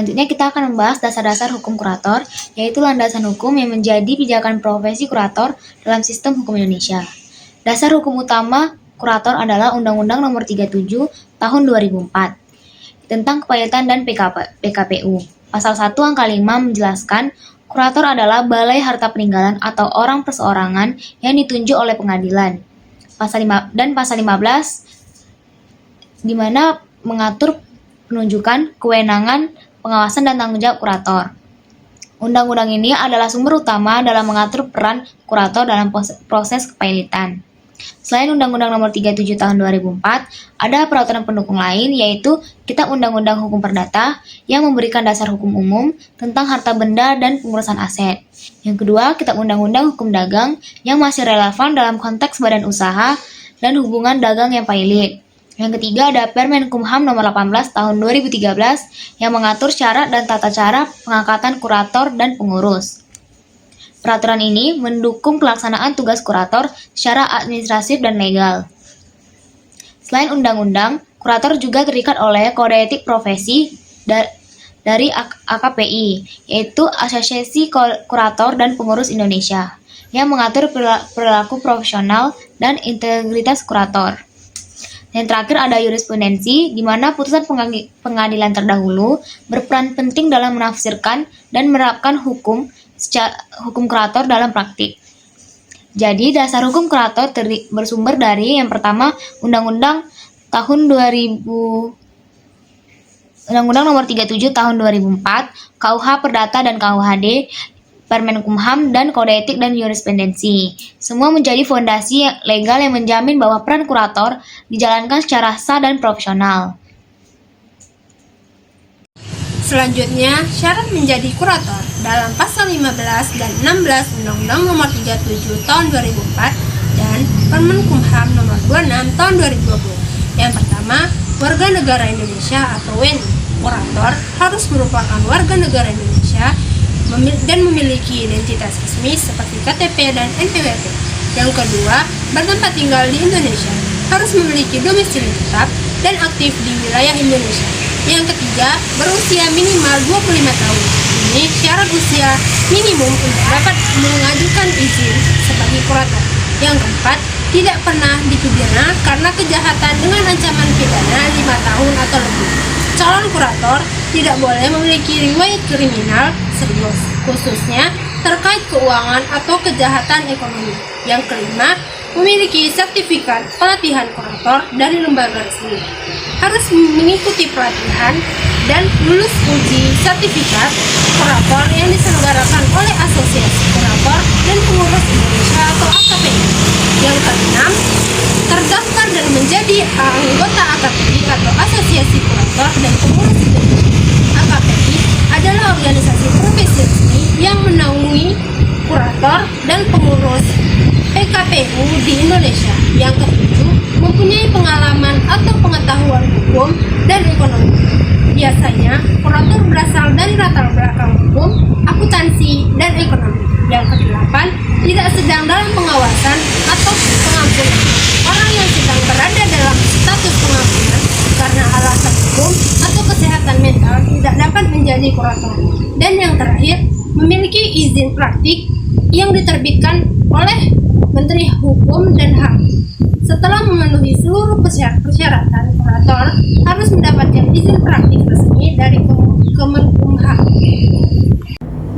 Selanjutnya kita akan membahas dasar-dasar hukum kurator, yaitu landasan hukum yang menjadi pijakan profesi kurator dalam sistem hukum Indonesia. Dasar hukum utama kurator adalah Undang-Undang Nomor 37 Tahun 2004 tentang Kepailitan dan PKPU. Pasal 1 angka 5 menjelaskan kurator adalah balai harta peninggalan atau orang perseorangan yang ditunjuk oleh pengadilan. Pasal 15 di mana mengatur penunjukan, kewenangan, pengawasan dan tanggung jawab kurator. Undang-undang ini adalah sumber utama dalam mengatur peran kurator dalam proses kepailitan. Selain Undang-Undang Nomor 37 Tahun 2004, ada peraturan pendukung lain yaitu Kitab Undang-Undang Hukum Perdata yang memberikan dasar hukum umum tentang harta benda dan pengurusan aset. Yang kedua, Kitab Undang-Undang Hukum Dagang yang masih relevan dalam konteks badan usaha dan hubungan dagang yang pailit. Yang ketiga ada Permenkumham Nomor 18 Tahun 2013 yang mengatur syarat dan tata cara pengangkatan kurator dan pengurus. Peraturan ini mendukung pelaksanaan tugas kurator secara administratif dan legal. Selain undang-undang, kurator juga terikat oleh kode etik profesi dari AKPI, yaitu Asosiasi Kurator dan Pengurus Indonesia, yang mengatur perilaku profesional dan integritas kurator. Dan terakhir ada jurisprudensi, di mana putusan pengadilan terdahulu berperan penting dalam menafsirkan dan menerapkan hukum kurator dalam praktik. Jadi dasar hukum kurator bersumber dari yang pertama Undang-Undang Nomor 37 Tahun 2004, KUH Perdata dan KUHD, Permenkumham, dan Kode Etik dan Jurisprudensi. Semua menjadi fondasi legal yang menjamin bahwa peran kurator dijalankan secara sah dan profesional. Selanjutnya, syarat menjadi kurator dalam pasal 15 dan 16 Undang-Undang Nomor 37 Tahun 2004 dan Permenkumham Nomor 26 Tahun 2020. Yang pertama, warga negara Indonesia atau WNI. Kurator harus merupakan warga negara Indonesia dan memiliki identitas resmi seperti KTP dan NPWP. Yang kedua, bertempat tinggal di Indonesia, harus memiliki domisili tetap dan aktif di wilayah Indonesia. Yang ketiga, berusia minimal 25 tahun. Ini syarat usia minimum untuk dapat mengajukan izin sebagai kurator. Yang keempat, tidak pernah dipidana karena kejahatan dengan ancaman pidana 5 tahun atau lebih. Calon kurator tidak boleh memiliki riwayat kriminal serius, khususnya terkait keuangan atau kejahatan ekonomi. Yang kelima, memiliki sertifikat pelatihan kurator dari lembaga resmi. Harus mengikuti pelatihan dan lulus uji sertifikat kurator yang diselenggarakan oleh Asosiasi Kurator dan Pengurus Indonesia atau AKPI. Yang keenam, terdaftar dan menjadi anggota AKPI atau Asosiasi Kurator dan Pengurus Indonesia. AKPI adalah organisasi profesi resmi yang menaungi kurator dan pengurus PKPU di Indonesia. Yang ketujuh, mempunyai pengalaman atau pengetahuan hukum dan ekonomi. Biasanya, kurator berasal dari latar belakang hukum, akuntansi, dan ekonomi. Yang kedelapan, tidak sedang dalam pengawasan atau pengampunan. Orang yang sedang berada dalam status pengampunan karena alasan hukum atau kesehatan mental tidak dapat menjadi kurator. Dan yang terakhir, memiliki izin praktik yang diterbitkan oleh Menteri Hukum dan HAM. Setelah memenuhi seluruh persyaratan, kurator harus mendapatkan izin praktik resmi dari Kemenkumham.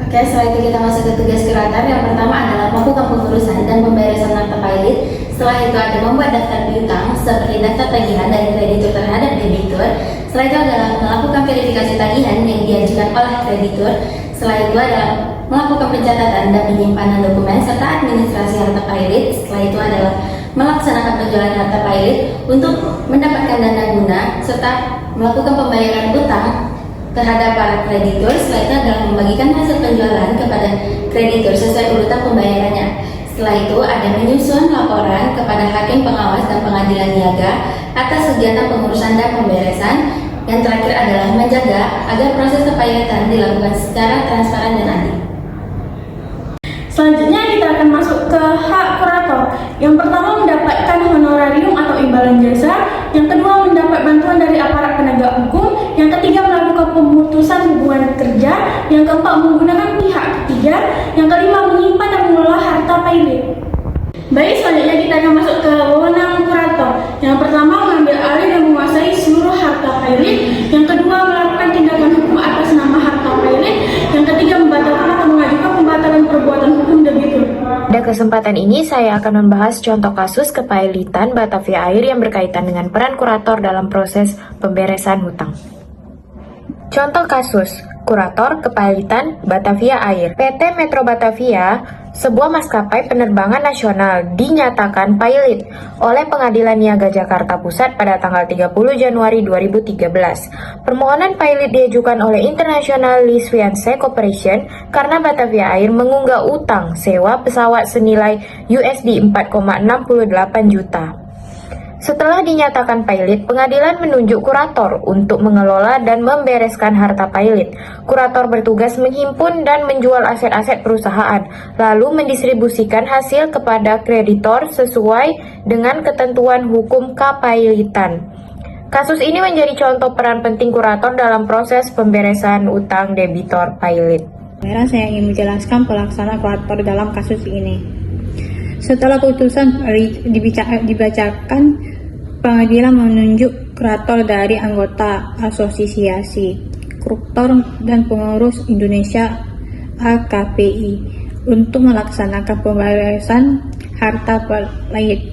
Oke, setelah itu kita masuk ke tugas kurator. Yang pertama adalah melakukan pengurusan dan pembayaran harta pailit. Setelah itu ada membuat daftar piutang seperti daftar tagihan dari kreditur terhadap debitur. Setelah itu adalah melakukan verifikasi tagihan yang diajukan oleh kreditur. Setelah itu adalah melakukan pencatatan dan penyimpanan dokumen serta administrasi harta pailit. Setelah itu adalah melaksanakan penjualan harta pailit untuk mendapatkan dana guna serta melakukan pembayaran utang terhadap para kreditur. Setelah itu adalah membagikan hasil penjualan kepada kreditur sesuai urutan pembayarannya. Setelah itu ada menyusun laporan kepada hakim pengawas dan pengadilan niaga atas kegiatan pengurusan dan pemberesan. Yang terakhir adalah menjaga agar proses kepailitan dilakukan secara transparan dan adil. Selanjutnya kita akan masuk ke hak kurator. Yang pertama, mendapatkan honorarium atau imbalan jasa. Yang kedua, mendapat bantuan dari aparat penegak hukum. Yang ketiga, melakukan pemutusan keputusan hubungan kerja, yang keempat menggunakan pihak ketiga, yang kelima menyimpan dan mengelola harta pilot. Baik, selanjutnya kita akan masuk ke wewenang kurator. Yang pertama, mengambil alih dan menguasai seluruh harta pilot. Yang kedua, melakukan tindakan hukum atas nama harta pilot. Yang ketiga, membatalkan atau mengajukan pembatalan perbuatan hukum debitur. Pada kesempatan ini, saya akan membahas contoh kasus kepailitan Batavia Air yang berkaitan dengan peran kurator dalam proses pemberesan hutang. Contoh kasus, kurator kepailitan Batavia Air. PT Metro Batavia, sebuah maskapai penerbangan nasional, dinyatakan pailit oleh Pengadilan Niaga Jakarta Pusat pada tanggal 30 Januari 2013. Permohonan pailit diajukan oleh International Lease Fiance Corporation karena Batavia Air mengunggah utang sewa pesawat senilai USD 4,68 juta. Setelah dinyatakan pailit, pengadilan menunjuk kurator untuk mengelola dan membereskan harta pailit. Kurator bertugas menghimpun dan menjual aset-aset perusahaan, lalu mendistribusikan hasil kepada kreditor sesuai dengan ketentuan hukum kepailitan. Kasus ini menjadi contoh peran penting kurator dalam proses pemberesan utang debitor pailit. Saya ingin menjelaskan pelaksanaan kurator dalam kasus ini. Setelah putusan dibacakan, pengadilan menunjuk kurator dari anggota asosiasi koruptor dan pengurus Indonesia AKPI untuk melaksanakan pemberesan harta pailit.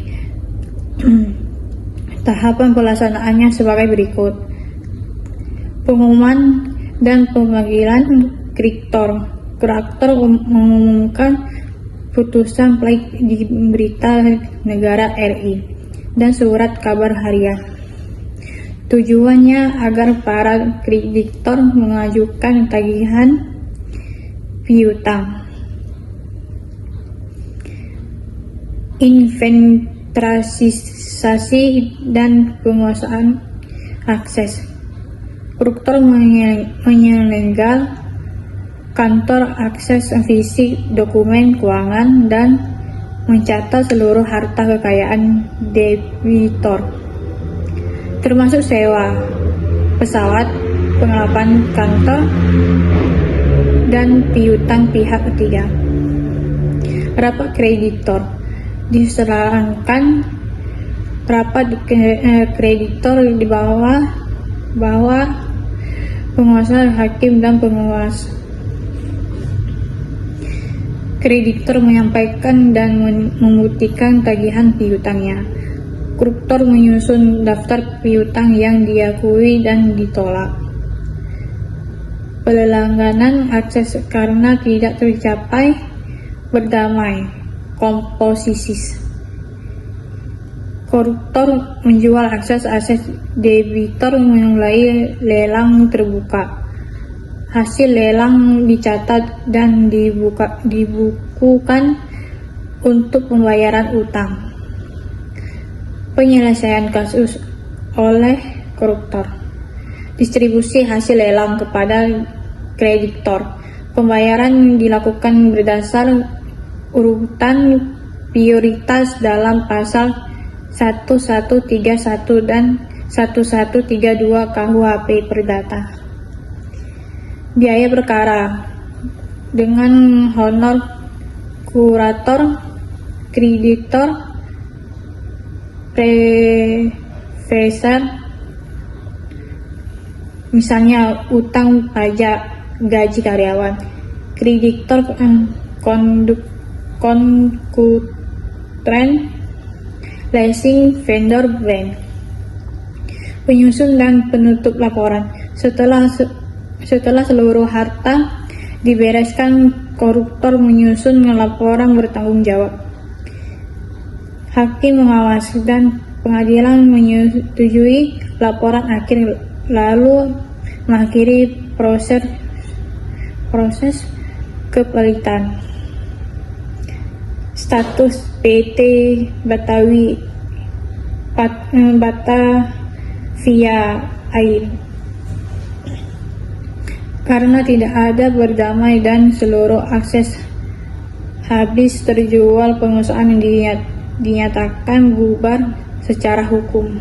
Tahapan pelaksanaannya sebagai berikut: pengumuman dan pemanggilan kreditor. Kurator mengumumkan putusan pailit di berita negara RI dan surat kabar harian. Tujuannya agar para kreditor mengajukan tagihan piutang, inventarisasi dan penguasaan akses. Koruptor menyelegal kantor akses fisik dokumen keuangan dan mencatat seluruh harta kekayaan debitor, termasuk sewa pesawat, pengelapan kantor, dan piutang pihak ketiga. Rapat kreditor diserahkan. Rapat kreditor di bawah penguasa hakim dan penguasa. Kreditor menyampaikan dan membuktikan tagihan piutangnya. Koruptor menyusun daftar piutang yang diakui dan ditolak. Pelanggaran akses karena tidak tercapai berdamai. Komposisi. Koruptor menjual akses aset debitor melalui lelang terbuka. Hasil lelang dicatat dan dibukukan untuk pembayaran utang. Penyelesaian kasus oleh koruptor. Distribusi hasil lelang kepada kreditor. Pembayaran dilakukan berdasar urutan prioritas dalam pasal 1131 dan 1132 KUHP Perdata. Biaya perkara dengan honor kurator, kreditor, profesor, misalnya utang pajak, gaji karyawan, kreditor, konkuren, leasing, vendor, brand. Penyusun dan penutup laporan. Setelah seluruh harta dibereskan, koruptor menyusun laporan bertanggung jawab. Hakim mengawasi dan pengadilan menyetujui laporan akhir, lalu mengakhiri proses kepailitan. Status PT Batavia Air. Karena tidak ada berdamai dan seluruh akses habis terjual, pengusahaan dinyatakan bubar secara hukum.